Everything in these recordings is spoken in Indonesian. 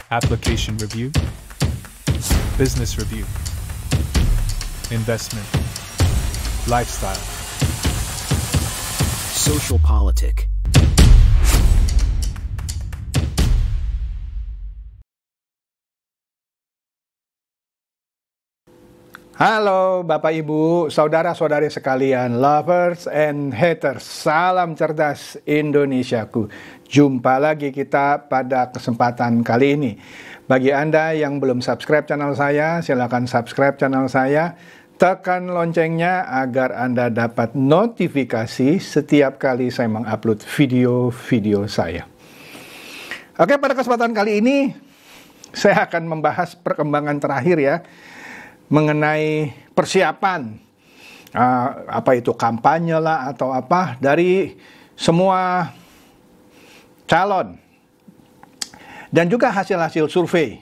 application review, business review, investment, lifestyle, social politic. Halo Bapak Ibu, saudara-saudari sekalian, lovers and haters, salam cerdas Indonesiaku. Jumpa lagi kita pada kesempatan kali ini. Bagi Anda yang belum subscribe channel saya, silakan subscribe channel saya. Tekan loncengnya agar Anda dapat notifikasi setiap kali saya mengupload video-video saya. Oke, pada kesempatan kali ini saya akan membahas perkembangan terakhir ya, mengenai persiapan apa itu kampanye lah atau apa dari semua calon dan juga hasil-hasil survei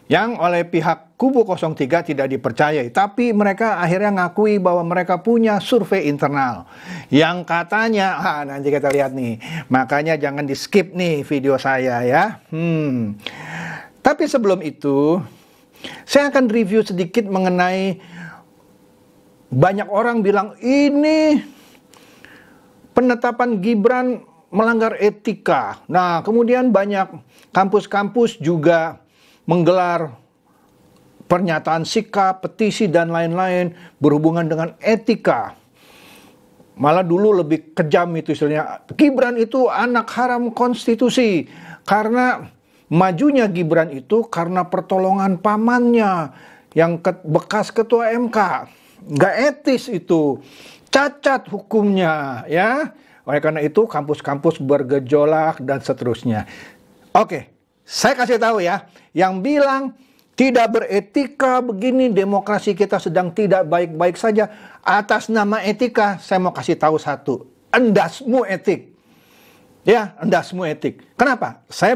yang oleh pihak kubu 03 tidak dipercayai, tapi mereka akhirnya ngakui bahwa mereka punya survei internal yang katanya nanti kita lihat nih, makanya jangan di skip nih video saya ya. Tapi sebelum itu saya akan review sedikit mengenai banyak orang bilang ini penetapan Gibran melanggar etika. Nah, kemudian banyak kampus-kampus juga menggelar pernyataan sikap, petisi, dan lain-lain berhubungan dengan etika. Malah dulu lebih kejam itu istilahnya. Gibran itu anak haram konstitusi karena majunya Gibran itu karena pertolongan pamannya yang bekas ketua MK. Nggak etis itu. Cacat hukumnya ya. Oleh karena itu kampus-kampus bergejolak dan seterusnya. Oke, saya kasih tahu ya. Yang bilang tidak beretika begini, demokrasi kita sedang tidak baik-baik saja. Atas nama etika, saya mau kasih tahu satu. Endasmu etik. Ya, endasmu etik. Kenapa? Saya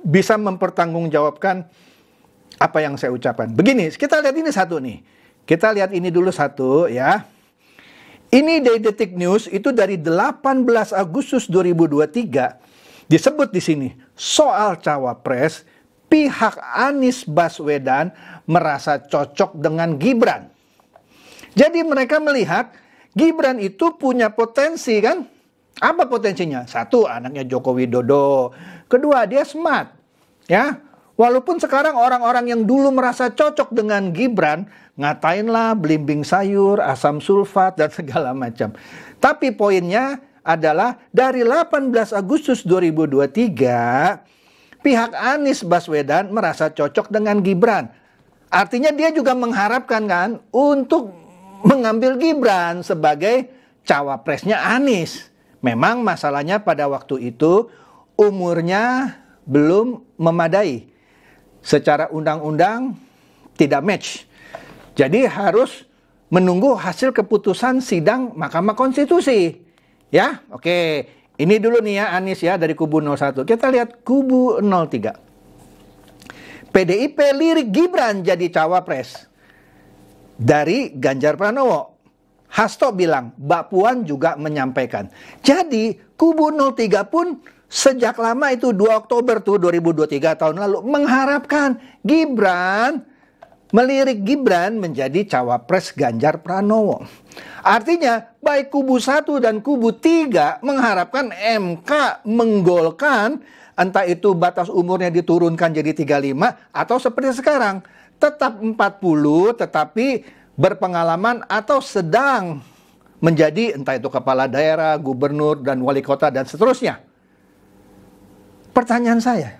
bisa mempertanggungjawabkan apa yang saya ucapkan. Begini, kita lihat ini satu nih. Kita lihat ini dulu satu ya. Ini dari Detik News itu dari 18 Agustus 2023 disebut di sini soal cawapres pihak Anies Baswedan merasa cocok dengan Gibran. Jadi mereka melihat Gibran itu punya potensi kan? Apa potensinya? Satu, anaknya Joko Widodo. Kedua, dia smart. Ya, walaupun sekarang orang-orang yang dulu merasa cocok dengan Gibran, ngatainlah belimbing sayur, asam sulfat, dan segala macam. Tapi poinnya adalah dari 18 Agustus 2023, pihak Anies Baswedan merasa cocok dengan Gibran. Artinya dia juga mengharapkan kan untuk mengambil Gibran sebagai cawapresnya Anies. Memang masalahnya pada waktu itu umurnya belum memadai. Secara undang-undang tidak match. Jadi harus menunggu hasil keputusan sidang Mahkamah Konstitusi. Ya, oke. Ini dulu nih ya Anies ya dari kubu 01. Kita lihat kubu 03. PDIP lirik Gibran jadi cawapres dari Ganjar Pranowo. Hasto bilang, Mbak Puan juga menyampaikan. Jadi, kubu 03 pun sejak lama itu 2 Oktober tuh 2023 tahun lalu mengharapkan Gibran, melirik Gibran menjadi cawapres Ganjar Pranowo. Artinya, baik kubu 1 dan kubu 3 mengharapkan MK menggolkan, entah itu batas umurnya diturunkan jadi 35 atau seperti sekarang, tetap 40 tetapi berpengalaman atau sedang menjadi entah itu kepala daerah, gubernur, dan wali kota, dan seterusnya. Pertanyaan saya,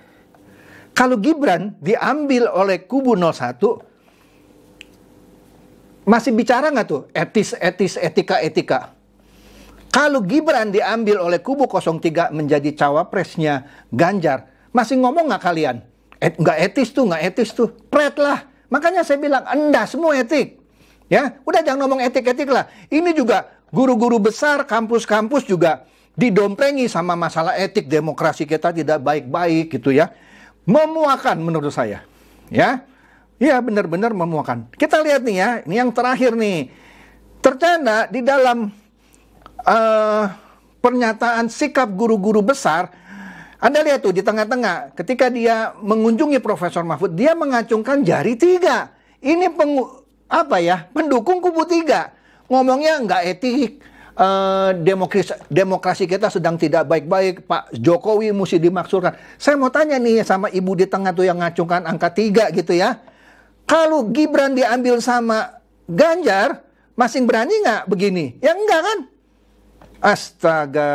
kalau Gibran diambil oleh kubu 01, masih bicara nggak tuh etis, etika? Kalau Gibran diambil oleh kubu 03 menjadi cawapresnya Ganjar, masih ngomong nggak kalian? Nggak etis tuh, pret lah. Makanya saya bilang, semua etik. Ya, udah jangan ngomong etik-etik lah. Ini juga guru-guru besar, kampus-kampus juga didompengi sama masalah etik, demokrasi kita tidak baik-baik gitu ya. Memuakan menurut saya. Ya, ya benar-benar memuakan. Kita lihat nih ya, ini yang terakhir nih. Ternyata di dalam pernyataan sikap guru-guru besar Anda lihat tuh di tengah-tengah, ketika dia mengunjungi Profesor Mahfud, dia mengacungkan jari 3. Ini pendukung kubu 3. Ngomongnya nggak etik, demokrasi kita sedang tidak baik-baik, Pak Jokowi mesti dimaksurkan. Saya mau tanya nih sama ibu di tengah tuh yang ngacungkan angka 3 gitu ya. Kalau Gibran diambil sama Ganjar, masih berani nggak begini? Ya enggak kan? Astaga.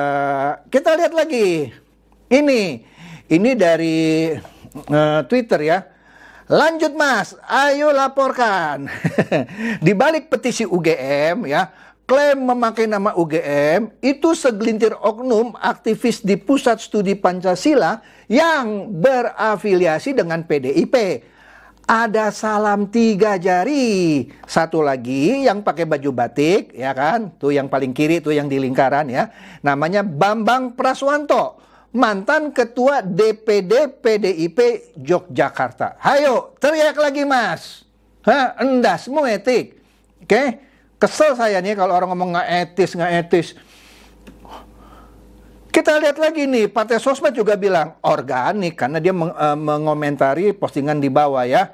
Kita lihat lagi. Ini dari Twitter ya. Lanjut Mas, ayo laporkan. Di balik petisi UGM ya, klaim memakai nama UGM itu segelintir oknum aktivis di Pusat Studi Pancasila yang berafiliasi dengan PDIP. Ada salam 3 jari. Satu lagi yang pakai baju batik, ya kan? Tuh yang paling kiri, tuh yang di lingkaran ya. Namanya Bambang Praswanto, mantan ketua DPD PDIP Yogyakarta. Hayo, teriak lagi Mas. Endas, mau etik. Oke? Kesel saya nih kalau orang ngomong nggak etis. Kita lihat lagi nih, Partai Sosmed juga bilang organik karena dia mengomentari postingan di bawah ya.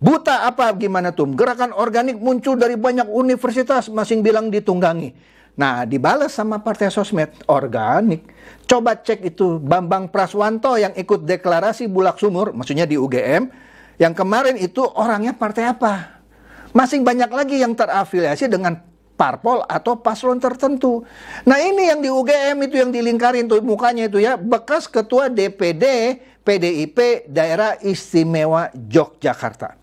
Buta apa gimana tuh? Gerakan organik muncul dari banyak universitas, masing bilang ditunggangi. Nah, dibalas sama Partai Sosmed, organik. Coba cek itu Bambang Praswanto yang ikut deklarasi Bulak Sumur, maksudnya di UGM, yang kemarin itu orangnya partai apa? Masing banyak lagi yang terafiliasi dengan parpol atau paslon tertentu. Nah ini yang di UGM itu yang dilingkarin tuh mukanya itu ya, bekas ketua DPD PDIP Daerah Istimewa Yogyakarta.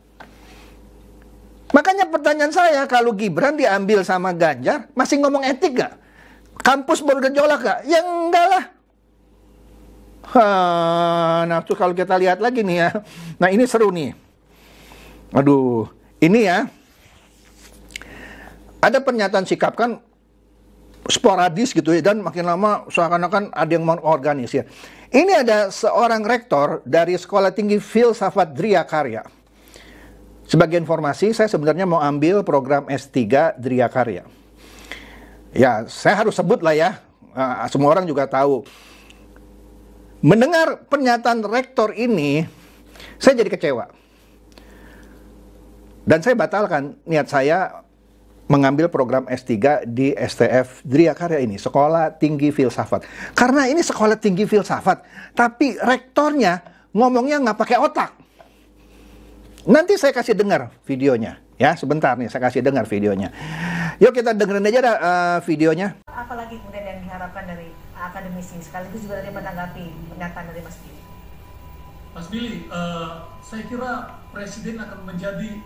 Makanya pertanyaan saya, kalau Gibran diambil sama Ganjar, masih ngomong etik gak? Kampus bergejolak gak? Ya enggak lah. Nah tuh kalau kita lihat lagi nih ya. Nah ini seru nih. Aduh, ini ya. Ada pernyataan sikap kan sporadis gitu ya, dan makin lama seakan-akan ada yang mengorganisir. Ini ada seorang rektor dari Sekolah Tinggi Filsafat Dria Karya. Sebagai informasi, saya sebenarnya mau ambil program S3 Dria Karya. Ya, saya harus sebut lah ya, semua orang juga tahu. Mendengar pernyataan rektor ini, saya jadi kecewa. Dan saya batalkan niat saya mengambil program S3 di STF Dria Karya ini, Sekolah Tinggi Filsafat. Karena ini Sekolah Tinggi Filsafat, tapi rektornya ngomongnya nggak pakai otak. Nanti saya kasih dengar videonya, ya sebentar nih saya kasih dengar videonya. Yuk kita dengerin aja videonya. Apalagi kemudian yang diharapkan dari akademisi, sekaligus juga dari menanggapi pernyataan dari Mas Billy. Mas Billy, saya kira Presiden akan menjadi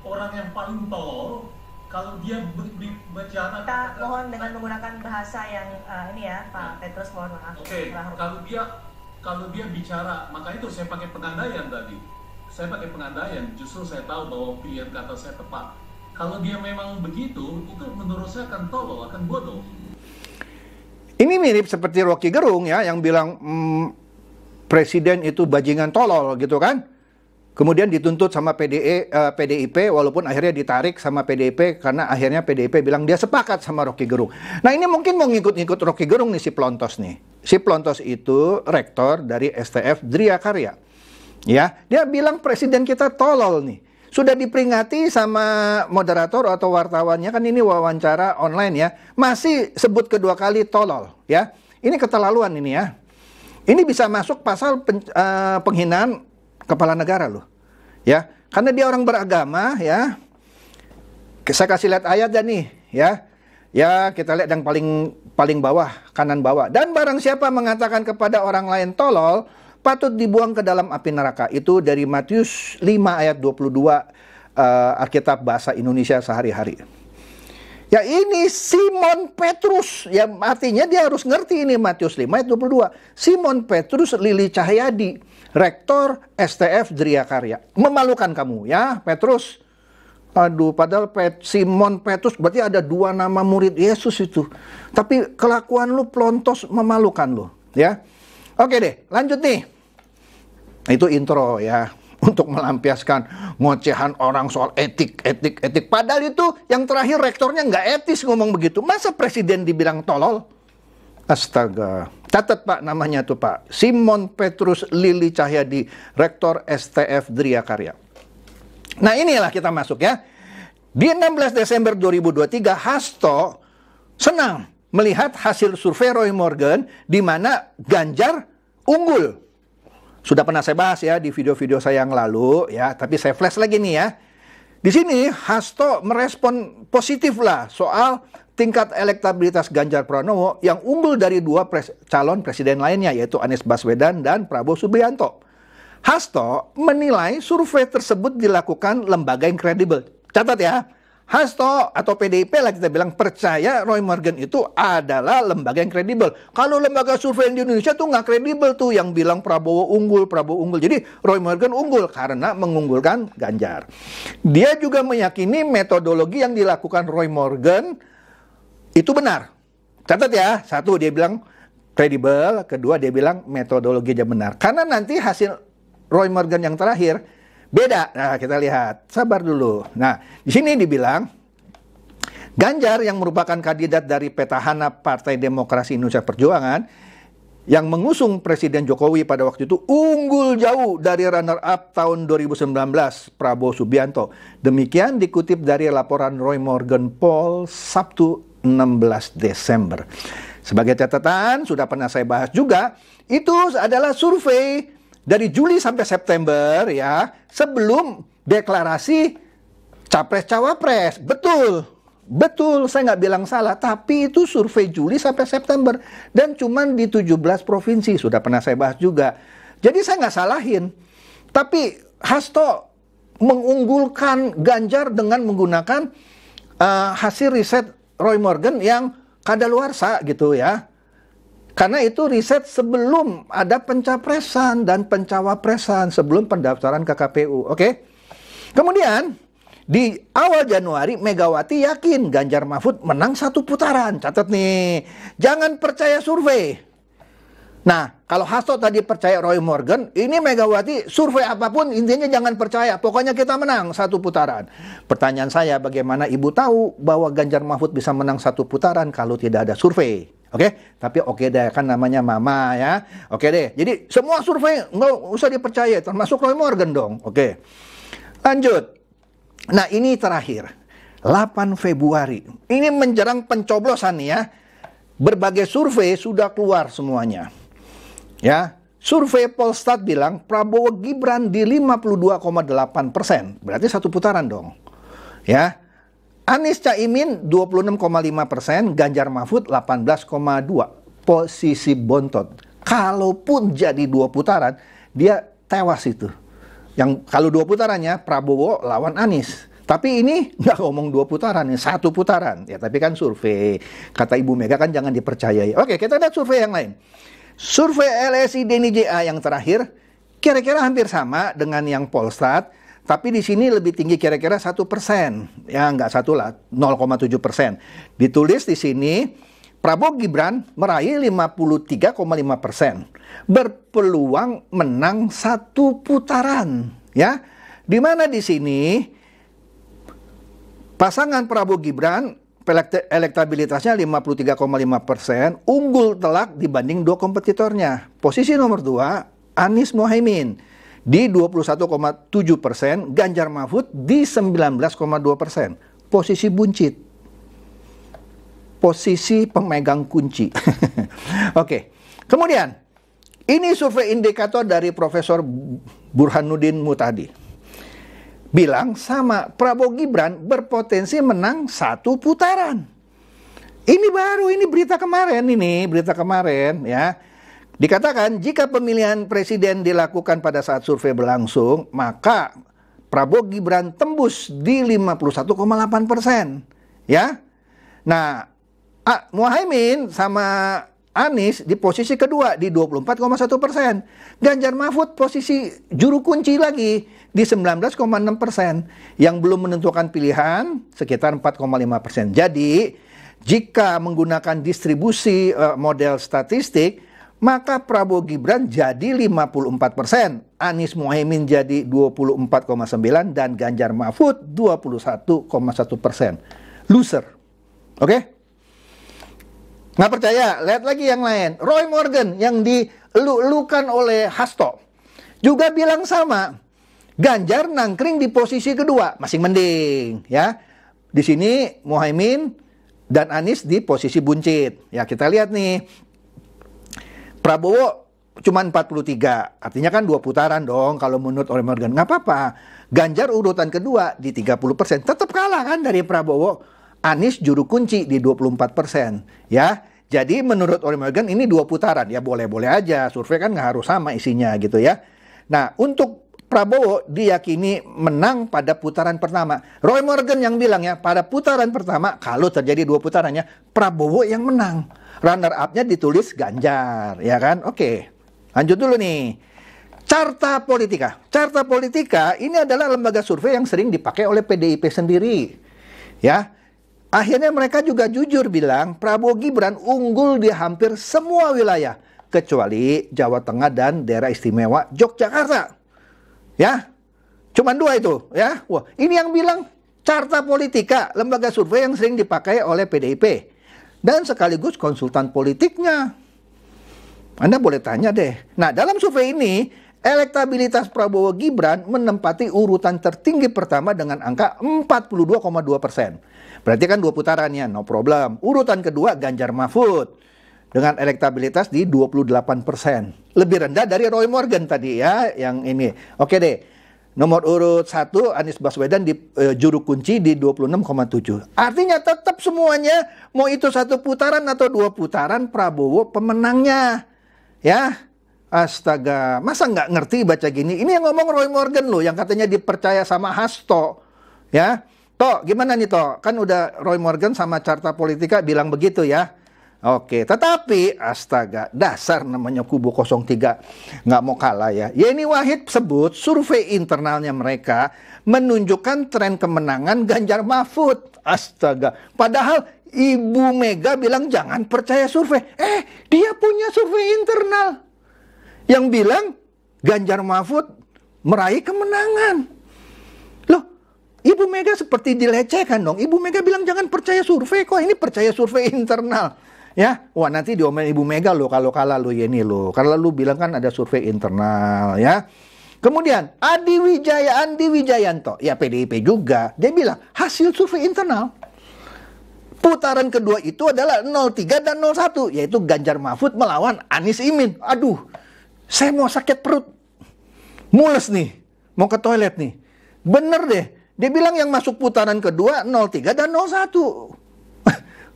orang yang paling tolol kalau dia bicara. Kita mohon dengan menggunakan bahasa yang ini ya, Pak Petrus, mohon maaf. Oke, kalau dia bicara, maka itu saya pakai pengandaian tadi. Saya pakai pengandaian, justru saya tahu bahwa pilihan kata saya tepat. Kalau dia memang begitu, itu menurut saya akan tolol, akan bodoh. Ini mirip seperti Rocky Gerung ya, yang bilang Presiden itu bajingan tolol gitu kan. Kemudian dituntut sama PDIP, walaupun akhirnya ditarik sama PDIP, karena akhirnya PDIP bilang dia sepakat sama Rocky Gerung. Nah ini mungkin mau ngikut-ngikut Rocky Gerung nih si Plontos nih. Si Plontos itu rektor dari STF Dria Karya. Ya, dia bilang Presiden kita tolol nih. Sudah diperingati sama moderator atau wartawannya, kan ini wawancara online ya. Masih sebut kedua kali tolol ya. Ini keterlaluan ini ya. Ini bisa masuk pasal penghinaan kepala negara loh, ya, karena dia orang beragama, ya. Saya kasih lihat ayatnya nih, ya, kita lihat yang paling bawah, kanan bawah. Dan barang siapa mengatakan kepada orang lain tolol, patut dibuang ke dalam api neraka. Itu dari Matius 5 ayat 22, Alkitab Bahasa Indonesia sehari-hari. Ya ini Simon Petrus, ya artinya dia harus ngerti ini Matius 5 ayat 22. Simon Petrus Lili Cahyadi, rektor STF Dria Karya. Memalukan kamu ya Petrus. Aduh, padahal Simon Petrus berarti ada 2 nama murid Yesus itu. Tapi kelakuan lu Plontos memalukan lu ya. Oke deh, lanjut nih. Itu intro ya, untuk melampiaskan ngocehan orang soal etik. Padahal itu yang terakhir rektornya nggak etis ngomong begitu. Masa Presiden dibilang tolol? Astaga. Catat Pak namanya tuh Pak. Simon Petrus Lili Cahyadi, Rektor STF Driakarya. Nah inilah kita masuk ya. Di 16 Desember 2023, Hasto senang melihat hasil survei Roy Morgan di mana Ganjar unggul. Sudah pernah saya bahas ya di video-video saya yang lalu ya, tapi saya flash lagi nih ya. Di sini Hasto merespon positif lah soal tingkat elektabilitas Ganjar Pranowo yang unggul dari dua calon presiden lainnya, yaitu Anies Baswedan dan Prabowo Subianto. Hasto menilai survei tersebut dilakukan lembaga yang kredibel. Catat ya, Hasto atau PDIP lah kita bilang percaya Roy Morgan itu adalah lembaga yang kredibel. Kalau lembaga survei di Indonesia tuh nggak kredibel tuh yang bilang Prabowo unggul. Jadi Roy Morgan unggul karena mengunggulkan Ganjar. Dia juga meyakini metodologi yang dilakukan Roy Morgan itu benar. Catat ya, satu dia bilang kredibel, kedua dia bilang metodologinya benar. Karena nanti hasil Roy Morgan yang terakhir beda. Nah, kita lihat. Sabar dulu. Nah, di sini dibilang Ganjar yang merupakan kandidat dari petahana Partai Demokrasi Indonesia Perjuangan yang mengusung Presiden Jokowi pada waktu itu unggul jauh dari runner-up tahun 2019 Prabowo Subianto. Demikian dikutip dari laporan Roy Morgan Poll Sabtu 16 Desember. Sebagai catatan, sudah pernah saya bahas juga, itu adalah survei dari Juli sampai September ya, sebelum deklarasi Capres-Cawapres. Betul, saya nggak bilang salah, tapi itu survei Juli sampai September dan cuman di 17 provinsi, sudah pernah saya bahas juga. Jadi saya nggak salahin, tapi Hasto mengunggulkan Ganjar dengan menggunakan hasil riset Roy Morgan yang kadaluarsa gitu ya. Karena itu riset sebelum ada pencapresan dan pencawapresan, sebelum pendaftaran ke KPU. Oke. Kemudian di awal Januari Megawati yakin Ganjar Mahfud menang satu putaran. Catat nih. Jangan percaya survei. Nah, kalau Hasto tadi percaya Roy Morgan, ini Megawati survei apapun intinya jangan percaya. Pokoknya kita menang satu putaran. Pertanyaan saya, bagaimana Ibu tahu bahwa Ganjar Mahfud bisa menang satu putaran kalau tidak ada survei? Oke, tapi oke deh, kan namanya mama ya. Oke deh, jadi semua survei nggak usah dipercaya, termasuk Roy Morgan dong. Oke, lanjut. Nah ini terakhir, 8 Februari. Ini menjelang pencoblosan nih ya. Berbagai survei sudah keluar semuanya. Ya, survei Polstat bilang Prabowo Gibran di 52,8%, berarti satu putaran dong. Ya, Anies Caimin 26,5%, Ganjar Mahfud 18,2%, posisi bontot. Kalaupun jadi 2 putaran, dia tewas itu. Yang kalau 2 putarannya Prabowo lawan Anies. Tapi ini nggak ngomong 2 putaran, ini 1 putaran. Ya, tapi kan survei. Kata Ibu Mega kan jangan dipercayai. Oke, kita lihat survei yang lain. Survei LSI Denny JA yang terakhir kira-kira hampir sama dengan yang Polstat, tapi di sini lebih tinggi kira-kira 1%. Ya nggak 1 lah, 0,7%. Ditulis di sini Prabowo Gibran meraih 53,5%, berpeluang menang 1 putaran. Ya, di mana di sini pasangan Prabowo Gibran elektabilitasnya 53,5%, unggul telak dibanding 2 kompetitornya. Posisi nomor 2, Anies Mohaimin di 21,7%, Ganjar Mahfud di 19,2%. Posisi buncit. Posisi pemegang kunci. Oke. Kemudian, ini survei indikator dari Profesor Burhanuddin Mutadi. Bilang sama, Prabowo Gibran berpotensi menang 1 putaran. Ini baru, ini berita kemarin ya. Dikatakan jika pemilihan presiden dilakukan pada saat survei berlangsung, maka Prabowo Gibran tembus di 51,8%. Ya. Nah, Muhaimin sama Anies di posisi kedua di 24,1%. Ganjar Mahfud posisi juru kunci lagi di 19,6%. Yang belum menentukan pilihan sekitar 4,5%. Jadi jika menggunakan distribusi model statistik, maka Prabowo Gibran jadi 54%. Anies Mohaimin jadi 24,9% dan Ganjar Mahfud 21,1%. Loser. Oke? Nggak percaya? Lihat lagi yang lain. Roy Morgan yang dielu-elukan oleh Hasto juga bilang sama. Ganjar nangkring di posisi kedua, masih mending, ya. Di sini Muhaimin dan Anies di posisi buncit. Ya, kita lihat nih. Prabowo cuma 43, artinya kan 2 putaran dong kalau menurut Roy Morgan. Nggak apa-apa. Ganjar urutan kedua di 30%, tetap kalah kan dari Prabowo. Anies juru kunci di 24%, ya. Jadi menurut Roy Morgan ini 2 putaran, ya boleh-boleh aja. Survei kan nggak harus sama isinya gitu ya. Nah, untuk Prabowo diyakini menang pada putaran pertama. Roy Morgan yang bilang ya, pada putaran pertama kalau terjadi 2 putarannya, Prabowo yang menang. Runner up-nya ditulis Ganjar, ya kan? Oke, lanjut dulu nih. Carta Politika. Carta Politika ini adalah lembaga survei yang sering dipakai oleh PDIP sendiri. Ya, akhirnya mereka juga jujur bilang Prabowo Gibran unggul di hampir semua wilayah kecuali Jawa Tengah dan daerah istimewa Yogyakarta. Ya, cuman 2 itu, ya. Wah, ini yang bilang Carta Politika, lembaga survei yang sering dipakai oleh PDIP dan sekaligus konsultan politiknya. Anda boleh tanya deh. Nah, dalam survei ini, elektabilitas Prabowo Gibran menempati urutan tertinggi pertama dengan angka 42,2%. Berarti kan 2 putarannya, no problem. Urutan kedua Ganjar Mahfud dengan elektabilitas di 28%. Lebih rendah dari Roy Morgan tadi ya, yang ini. Oke deh. Nomor urut 1 Anies Baswedan di juru kunci di 26,7. Artinya tetap semuanya mau itu 1 putaran atau 2 putaran Prabowo pemenangnya. Ya. Astaga, masa nggak ngerti baca gini? Ini yang ngomong Roy Morgan loh, yang katanya dipercaya sama Hasto. Ya. Toh, gimana nih Toh? Kan udah Roy Morgan sama Carta Politika bilang begitu ya. Oke, tetapi astaga, dasar namanya kubu 03 nggak mau kalah ya. Yeni Wahid sebut survei internalnya mereka menunjukkan tren kemenangan Ganjar Mahfud. Astaga, padahal Ibu Mega bilang jangan percaya survei. Dia punya survei internal yang bilang Ganjar Mahfud meraih kemenangan. Loh, Ibu Mega seperti dilecehkan dong. Ibu Mega bilang jangan percaya survei, kok ini percaya survei internal. Ya, wah nanti diomelin Ibu Mega lo kalau kalah lo Yeni lo. Karena lu bilang kan ada survei internal ya. Kemudian Andi Wijayanto, ya PDIP juga. Dia bilang hasil survei internal putaran kedua itu adalah 03 dan 01, yaitu Ganjar Mahfud melawan Anies Imin. Aduh, saya mau sakit perut. Mules nih, mau ke toilet nih. Bener deh, dia bilang yang masuk putaran kedua 03 dan 01.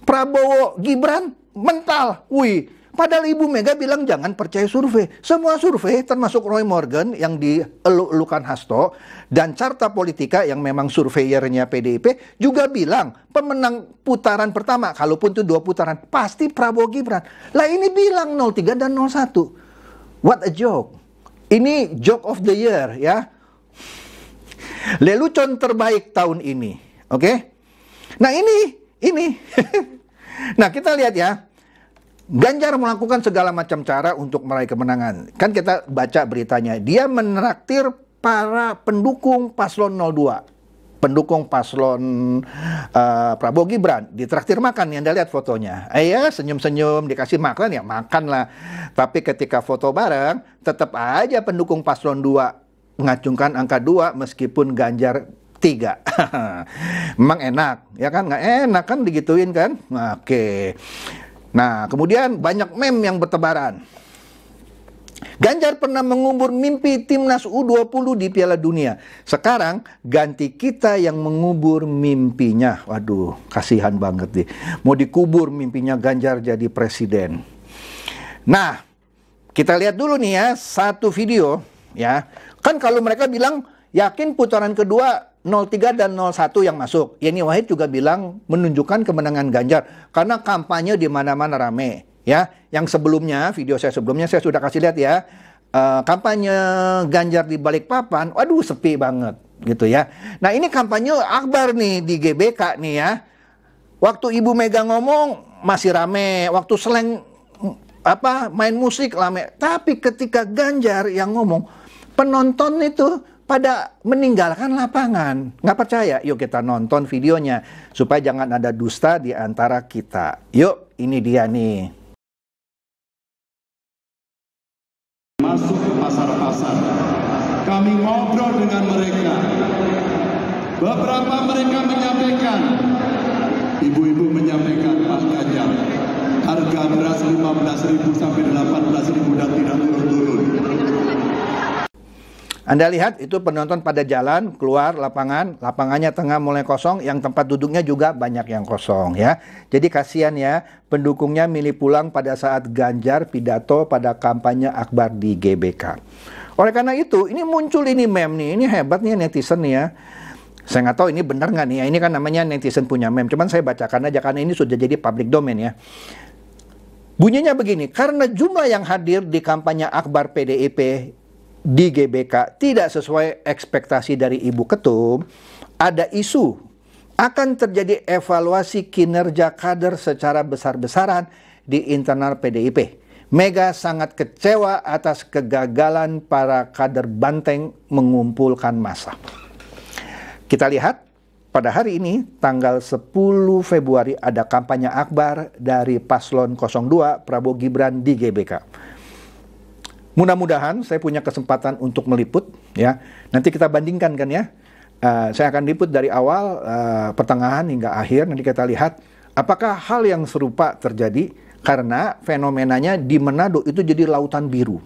Prabowo Gibran mental. Wih, padahal Ibu Mega bilang jangan percaya survei. Semua survei termasuk Roy Morgan yang dielu-elukan Hasto dan Carta Politika yang memang surveyornya PDIP juga bilang pemenang putaran pertama, kalaupun itu 2 putaran, pasti Prabowo Gibran. Lah ini bilang 03 dan 01. What a joke. Ini joke of the year ya. Lelucon terbaik tahun ini. Oke? Nah ini Nah kita lihat ya, Ganjar melakukan segala macam cara untuk meraih kemenangan. Kan kita baca beritanya, dia menraktir para pendukung paslon 02. Pendukung paslon Prabowo Gibran. Ditraktir makan, Anda lihat fotonya. Ya senyum-senyum, dikasih makan ya makan lah. Tapi ketika foto bareng, tetap aja pendukung paslon 2 mengacungkan angka 2 meskipun Ganjar 3. Memang enak, ya kan? Nggak enak kan digituin kan? Oke. Nah, kemudian banyak meme yang bertebaran. Ganjar pernah mengubur mimpi timnas U20 di Piala Dunia. Sekarang ganti kita yang mengubur mimpinya. Waduh, kasihan banget nih. Mau dikubur mimpinya Ganjar jadi presiden. Nah, kita lihat dulu nih ya, satu video ya. Kan kalau mereka bilang yakin putaran kedua 03 dan 01 yang masuk. Yeni Wahid juga bilang menunjukkan kemenangan Ganjar karena kampanye di mana-mana rame. Ya, yang sebelumnya, video saya sebelumnya saya sudah kasih lihat ya. Kampanye Ganjar di Balikpapan, waduh sepi banget gitu ya. Nah, ini kampanye akbar nih di GBK nih ya. Waktu Ibu Mega ngomong masih rame, waktu Slang main musik rame. Tapi ketika Ganjar yang ngomong, penonton itu pada meninggalkan lapangan. Nggak percaya? Yuk kita nonton videonya, supaya jangan ada dusta di antara kita. Yuk, ini dia nih. Masuk ke pasar-pasar, kami ngobrol dengan mereka. Beberapa mereka menyampaikan, ibu-ibu menyampaikan, Pak Ganjar, harga beras 15.000 sampai 18.000 dan tidak turun-turun. Anda lihat itu penonton pada jalan keluar lapangan, lapangannya tengah mulai kosong, yang tempat duduknya juga banyak yang kosong ya. Jadi kasihan ya, pendukungnya milih pulang pada saat Ganjar pidato pada kampanye akbar di GBK. Oleh karena itu, ini muncul ini meme nih, ini hebat nih netizen nih ya. Saya nggak tahu ini benar nggak nih ya, ini kan namanya netizen punya meme, cuman saya bacakan aja karena ini sudah jadi public domain ya. Bunyinya begini, karena jumlah yang hadir di kampanye akbar PDIP di GBK tidak sesuai ekspektasi dari Ibu Ketum, ada isu akan terjadi evaluasi kinerja kader secara besar-besaran di internal PDIP. Mega sangat kecewa atas kegagalan para kader banteng mengumpulkan massa. Kita lihat pada hari ini tanggal 10 Februari ada kampanye akbar dari Paslon 02 Prabowo Gibran di GBK. Mudah-mudahan saya punya kesempatan untuk meliput ya. Nanti kita bandingkan kan ya. Saya akan liput dari awal, pertengahan hingga akhir. Nanti kita lihat apakah hal yang serupa terjadi, karena fenomenanya di Manado itu jadi lautan biru.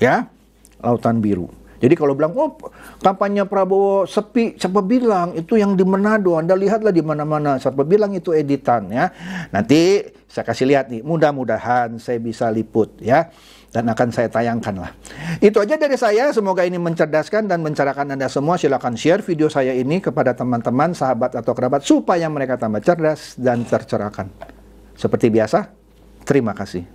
Ya, lautan biru. Jadi kalau bilang, oh kampanye Prabowo sepi, siapa bilang itu yang di Manado? Anda lihatlah di mana-mana, siapa bilang itu editan ya. Nanti saya kasih lihat nih, mudah-mudahan saya bisa liput ya. Dan akan saya tayangkan lah. Itu aja dari saya, semoga ini mencerdaskan dan mencerahkan Anda semua. Silakan share video saya ini kepada teman-teman, sahabat atau kerabat, supaya mereka tambah cerdas dan tercerahkan. Seperti biasa, terima kasih.